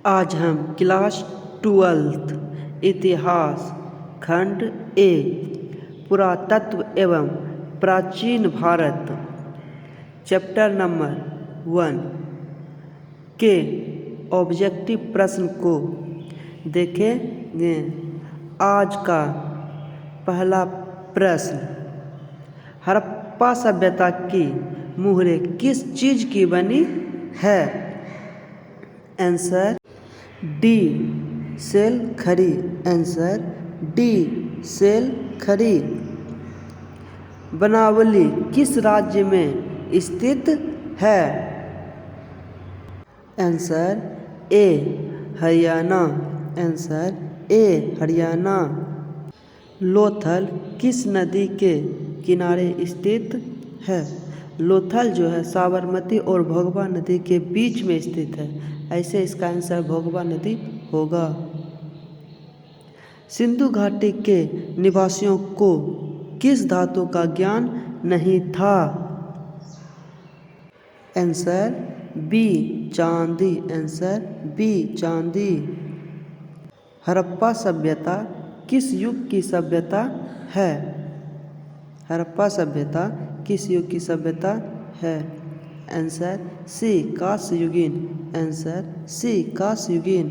आज हम क्लास 12 इतिहास खंड ए पुरातत्व एवं प्राचीन भारत चैप्टर नंबर 1 के ऑब्जेक्टिव प्रश्न को देखेंगे। आज का पहला प्रश्न, हड़प्पा सभ्यता की मुहरें किस चीज़ की बनी है? आंसर डी सेल खड़ी। आंसर डी सेल खड़ी। बनावली किस राज्य में स्थित है? Answer A Haryana. Answer A Haryana. Lothal किस नदी के किनारे स्थित है? लोथल जो है साबरमती और भोगवा नदी के बीच में स्थित है, ऐसे इसका आंसर भोगवा नदी होगा। सिंधु घाटी के निवासियों को किस धातु का ज्ञान नहीं था? आंसर बी चांदी। आंसर बी चांदी। हड़प्पा सभ्यता किस युग की सभ्यता है? हड़प्पा सभ्यता किस युग की सभ्यता है? आंसर सी कांस्ययुगीन। आंसर सी कांस्ययुगीन।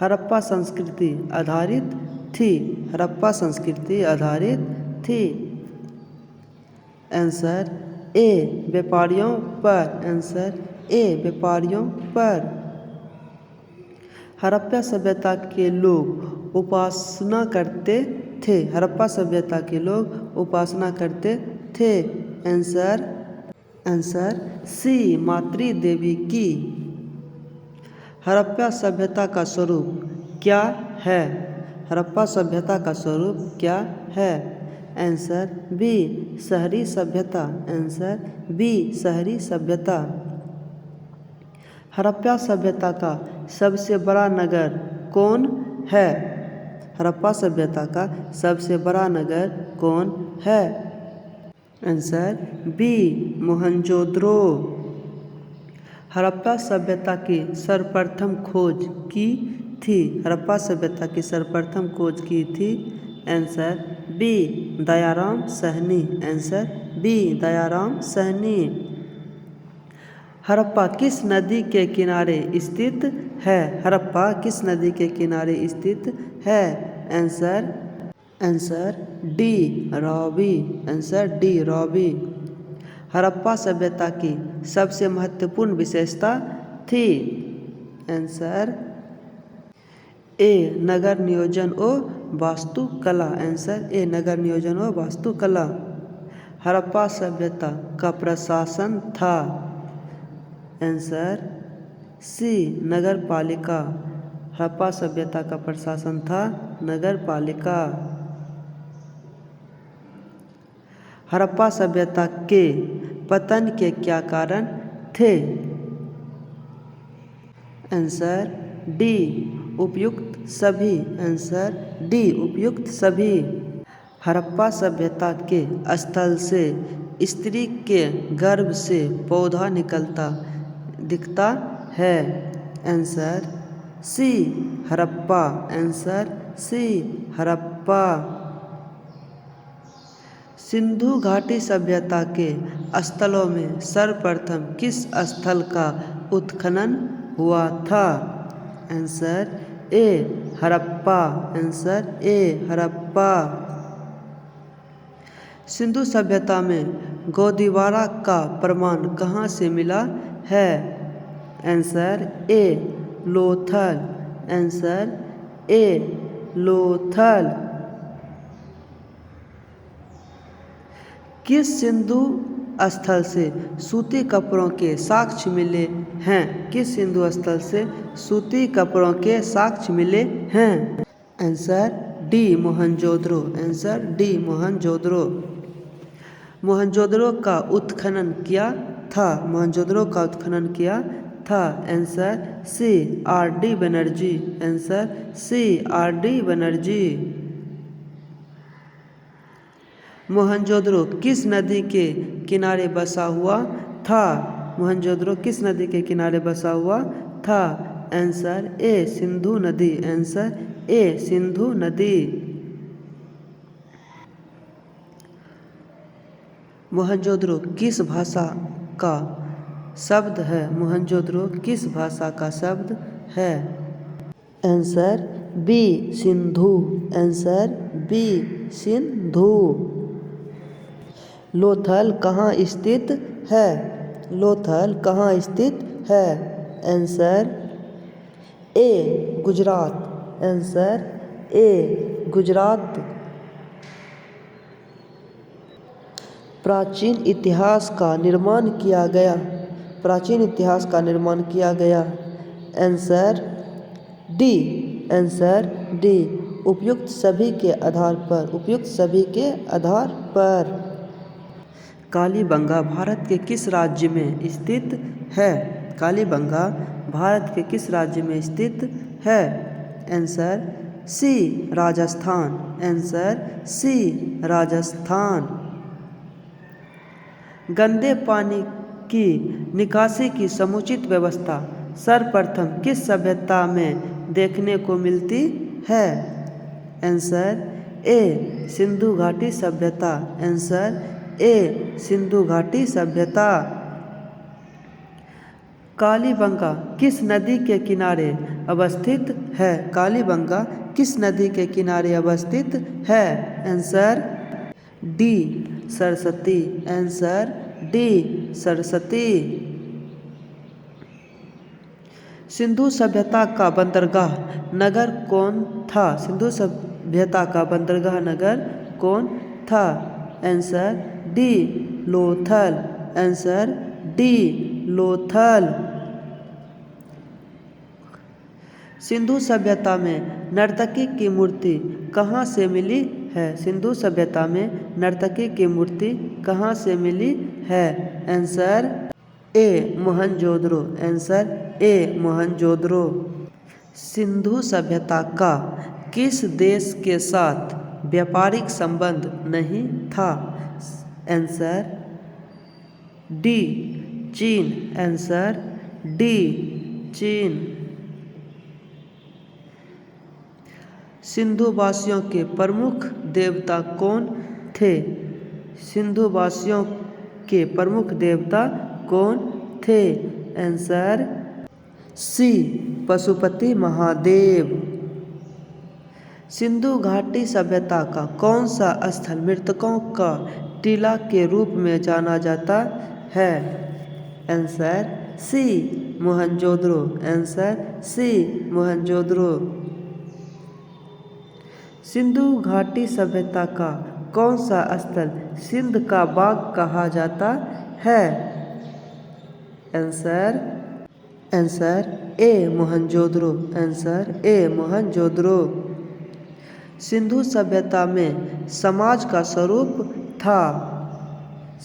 हड़प्पा संस्कृति आधारित थी। हड़प्पा संस्कृति आधारित थी। आंसर ए व्यापारियों पर। आंसर ए व्यापारियों पर। हड़प्पा सभ्यता के लोग उपासना करते थे। हड़प्पा सभ्यता के लोग उपासना करते थे। आंसर सी मातृ देवी की। हड़प्पा सभ्यता का स्वरूप क्या है? हड़प्पा सभ्यता का स्वरूप क्या है? आंसर बी शहरी सभ्यता। आंसर बी शहरी सभ्यता। हड़प्पा सभ्यता का सबसे बड़ा नगर कौन है? हड़प्पा सभ्यता का सबसे बड़ा नगर कौन है? Answer B Mohenjodaro. हड़प्पा सभ्यता की सर्वप्रथम खोज की थी। हड़प्पा सभ्यता की सर्वप्रथम खोज की थी। Answer B Dayaram Sahni. Answer B Dayaram Sahni. Harappa किस नदी के किनारे स्थित है? हड़प्पा किस नदी के किनारे स्थित है? Answer D Ravi. Answer D Ravi. Harappa सभ्यता की सबसे महत्वपूर्ण विशेषता थी। आंसर ए नगर नियोजन और वास्तुकला। आंसर ए नगर नियोजन और वास्तुकला। हड़प्पा सभ्यता का प्रशासन था। आंसर सी नगर पालिका। हड़प्पा सभ्यता का प्रशासन था नगर पालिका। हड़प्पा सभ्यता के पतन के क्या कारण थे? आंसर डी उपयुक्त सभी। आंसर डी उपयुक्त सभी। हड़प्पा सभ्यता के स्थल से स्त्री के गर्भ से पौधा निकलता दिखता है। Answer C Harappa. Answer C Harappa. Sindhu घाटी सभ्यता के स्थलों में सर्वप्रथम किस स्थल का उत्खनन हुआ था? Answer A Harappa. Answer A Harappa. Sindhu सभ्यता में गोदीवारा का प्रमाण कहाँ से मिला है? Answer A Lothal. Answer A Lothal. किस सिंधु स्थल से सूती कपड़ों के साक्ष्य मिले हैं? किस सिंधु स्थल से सूती कपड़ों के साक्ष्य मिले हैं? Answer D Mohenjodaro. Answer D Mohenjodaro. Mohenjodaro का उत्खनन किया था। मोहनजोदड़ो का उत्खनन किया था। Answer C R D Banerjee. Answer C R D Banerjee. Mohenjodaro किस नदी के किनारे बसा हुआ था? मोहनजोदड़ो किस नदी के किनारे बसा हुआ था? आंसर ए सिंधु नदी, आंसर ए सिंधु नदी। मोहनजोदड़ो किस भाषा का शब्द है? मोहनजोदड़ो किस भाषा का शब्द है? Answer B Sindhu, answer B Sindhu. Lothal कहाँ स्थित है? लोथल कहाँ स्थित है? Answer A Gujarat, answer A Gujarat. प्राचीन इतिहास का निर्माण किया गया, प्राचीन इतिहास का निर्माण किया गया। आंसर डी, आंसर डी उपयुक्त सभी के आधार पर, उपयुक्त सभी के आधार पर। कालीबंगा भारत के किस राज्य में स्थित है? कालीबंगा भारत के किस राज्य में स्थित है? Answer C Rajasthan, answer C Rajasthan. गंदे पानी की निकासी की समुचित व्यवस्था सर्वप्रथम किस सभ्यता में देखने को मिलती है? आंसर ए सिंधु घाटी सभ्यता, आंसर ए सिंधु घाटी सभ्यता। कालीबंगा किस नदी के किनारे अवस्थित है? कालीबंगा किस नदी के किनारे अवस्थित है? Answer D Saraswati, answer D Saraswati. Sindhu सभ्यता का बंदरगाह नगर कौन था? सिंधु सभ्यता का बंदरगाह नगर कौन था? Answer D Lothal, answer D Lothal. Sindhu सभ्यता में नर्तकी की मूर्ति कहाँ से मिली है? सिंधु सभ्यता में नर्तकी की मूर्ति कहाँ से मिली है? Answer A Mohenjodaro, answer A Mohenjodaro. Sindhu सभ्यता का किस देश के साथ व्यापारिक संबंध नहीं था? आंसर डी चीन, आंसर डी चीन। सिंधुवासियों के प्रमुख देवता कौन थे? सिंधुवासियों के प्रमुख देवता कौन थे? Answer C Pashupati Mahadev. सिंधु घाटी सभ्यता का कौन सा स्थल मृतकों का टीला के रूप में जाना जाता है? Answer C Mohenjodaro, answer C Mohenjodaro. Sindhu घाटी सभ्यता का कौन सा स्थल सिंध का बाग कहा जाता है? Answer A Mohenjodaro, answer A Mohenjodaro. Sindhu सभ्यता में समाज का स्वरूप था?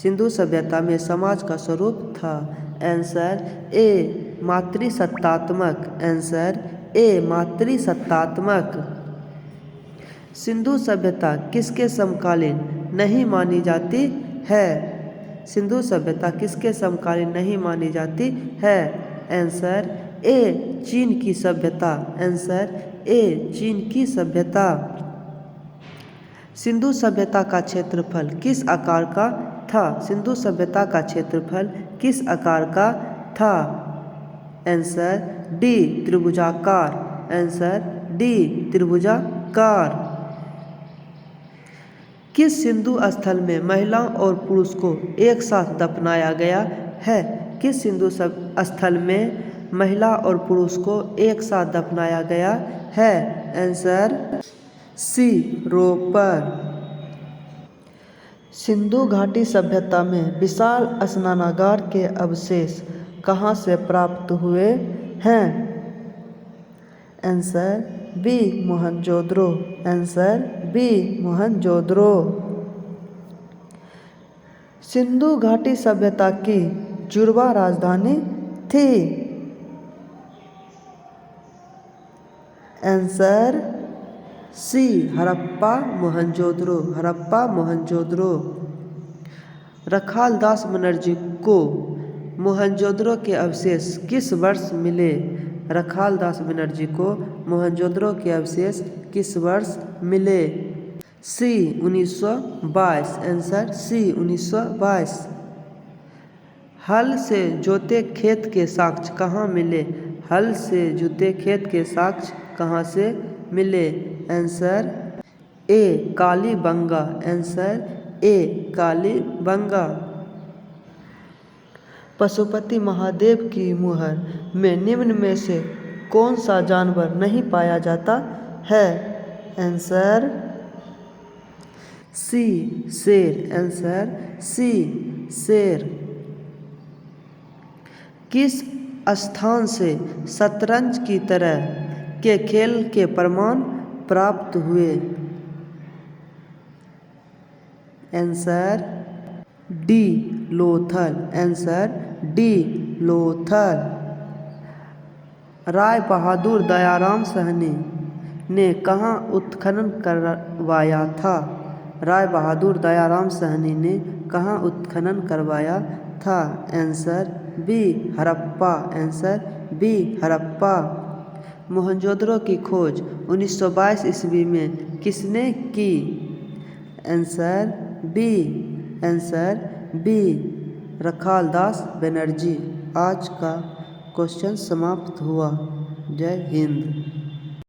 सिंधु सभ्यता में समाज का स्वरूप था। आंसर ए मातृसत्तात्मक, आंसर ए मातृसत्तात्मक। सिंधु सभ्यता किसके समकालीन नहीं मानी जाती है? सिंधु सभ्यता किसके समकालीन नहीं मानी जाती है? आंसर ए चीन की सभ्यता, आंसर ए चीन की सभ्यता। सिंधु सभ्यता का क्षेत्रफल किस आकार का था? सिंधु सभ्यता का क्षेत्रफल किस आकार का था? आंसर डी त्रिभुजाकार, आंसर डी त्रिभुजाकार। किस सिंधु स्थल में महिलाओं और पुरुष को एक साथ दफनाया गया है? किस सिंधु स्थल में महिला और पुरुष को एक साथ दफनाया गया है? आंसर सी रोपर। सिंधु घाटी सभ्यता में विशाल स्नानागार के अवशेष कहाँ से प्राप्त हुए हैं? Answer B Mohenjodaro, answer B Mohenjodaro. Sindhu घाटी सभ्यता की जुड़वा राजधानी थी? Answer C Harappa Mohenjodaro, Harappa Mohenjodaro. रखालदास बनर्जी को मोहनजोदड़ो के अवशेष किस वर्ष मिले? रखाल दास बनर्जी को मोहनजोदड़ो के अवशेष किस वर्ष मिले? सी 1922। Answer C 1922। हल से जोते खेत के साक्ष्य कहाँ मिले? हल से जोते खेत के साक्ष्य कहाँ से मिले? Answer A Kalibanga. Answer A Kalibanga. Pashupati Mahadev की मुहर में निम्न में से कौन सा जानवर नहीं पाया जाता है? आंसर सी शेर। आंसर सी शेर। किस स्थान से शतरंज की तरह के खेल के प्रमाण प्राप्त हुए? Answer D Lothal. Answer D Lothal. Rai Bahadur Dayaram Sahni ने कहाँ उत्खनन करवाया था? राय बहादुर दयाराम साहनी ने कहाँ उत्खनन करवाया था? Answer B Harappa. Answer B Harappa. Mohenjodaro की खोज 1922 ईस्वी में किसने की? Answer B. Answer B Rakhal Das Banerjee. आज का क्वेश्चन समाप्त हुआ। जय हिंद।